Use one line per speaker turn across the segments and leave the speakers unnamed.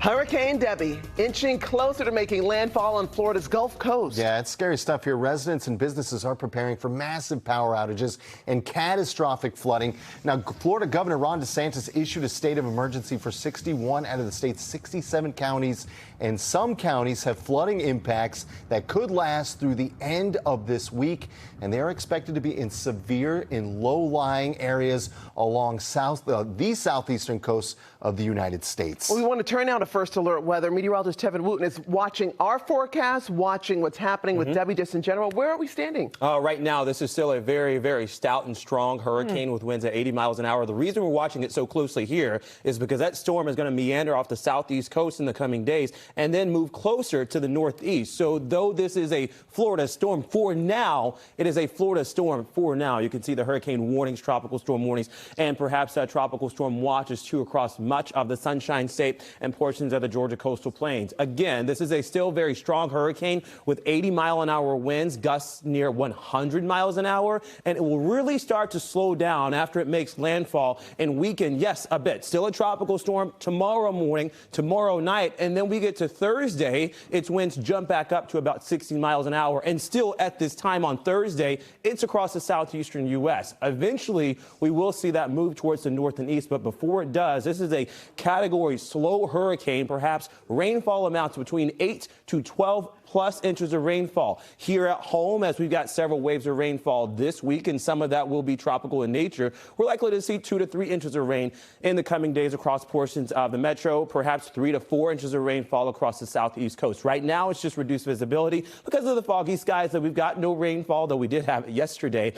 Hurricane Debby inching closer to making landfall on Florida's Gulf Coast.
Yeah, it's scary stuff here. Residents and businesses are preparing for massive power outages and catastrophic flooding. Now, Florida Governor Ron DeSantis issued a state of emergency for 61 out of the state's 67 counties, and some counties have flooding impacts that could last through the end of this week, and they are expected to be severe in low-lying areas along the southeastern coast of the United States.
Well, we want to turn now to First Alert Weather. Meteorologist Tevin Wooten is watching our forecast, watching what's happening with Debby just in general. Where are we standing?
Right now, this is still a very, very stout and strong hurricane with winds at 80 miles an hour. The reason we're watching it so closely here is because that storm is going to meander off the southeast coast in the coming days and then move closer to the northeast. So though this is a Florida storm for now, it is a Florida storm for now. You can see the hurricane warnings, tropical storm warnings, and perhaps tropical storm watches too across much of the Sunshine State and portions of the Georgia coastal plains. Again, this is a still very strong hurricane with 80-mile-an-hour winds, gusts near 100 miles an hour, and it will really start to slow down after it makes landfall and weaken, yes, a bit. Still a tropical storm tomorrow morning, tomorrow night, and then we get to Thursday, its winds jump back up to about 60 miles an hour, and still at this time on Thursday, it's across the southeastern U.S. Eventually, we will see that move towards the north and east, but before it does, this is a category slow hurricane, perhaps rainfall amounts between 8 to 12 plus inches of rainfall. Here at home, as we've got several waves of rainfall this week, and some of that will be tropical in nature, we're likely to see 2 to 3 inches of rain in the coming days across portions of the metro, perhaps 3 to 4 inches of rainfall across the southeast coast. Right now, it's just reduced visibility because of the foggy skies that we've got. No rainfall, though we did have it yesterday.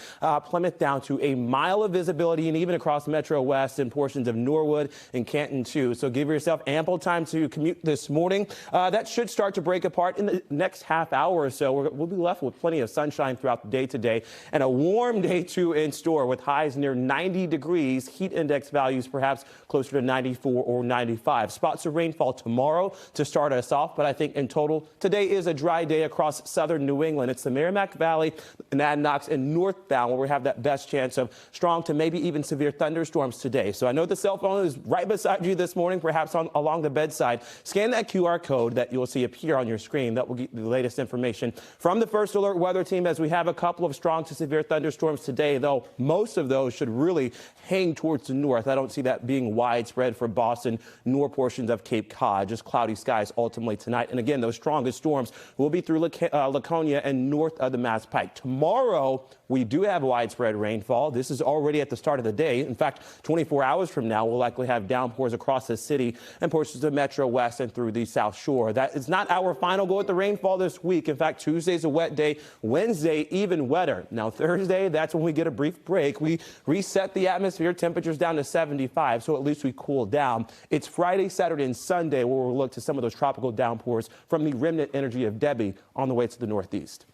Plymouth down to a mile of visibility, and even across Metro West and portions of Norwood and Canton, too. So give yourself ample time to commute this morning. That should start to break apart in the next half hour or so. We'll be left with plenty of sunshine throughout the day today, and a warm day too in store with highs near 90 degrees, heat index values perhaps closer to 94 or 95. Spots of rainfall tomorrow to start us off, but I think in total today is a dry day across southern New England. It's the Merrimack Valley, Nadnox, and northbound where we have that best chance of strong to maybe even severe thunderstorms today. So I know the cell phone is right beside you this morning, perhaps along the bedside. Scan that QR code that you'll see appear on your screen. That will get the latest information from the First Alert Weather Team, as we have a couple of strong to severe thunderstorms today, though most of those should really hang towards the north. I don't see that being widespread for Boston nor portions of Cape Cod. Just cloudy skies ultimately tonight. And again, those strongest storms will be through Laconia and north of the Mass Pike. Tomorrow, we do have widespread rainfall. This is already at the start of the day. In fact, 24 hours from now, we'll likely have downpours across the city and portions of Metro West and through the South Shore. That is not our final go at the rainfall this week. In fact, Tuesday's a wet day. Wednesday, even wetter. Now, Thursday, that's when we get a brief break. We reset the atmosphere, temperatures down to 75, so at least we cool down. It's Friday, Saturday, and Sunday where we'll look to some of those tropical downpours from the remnant energy of Debby on the way to the northeast.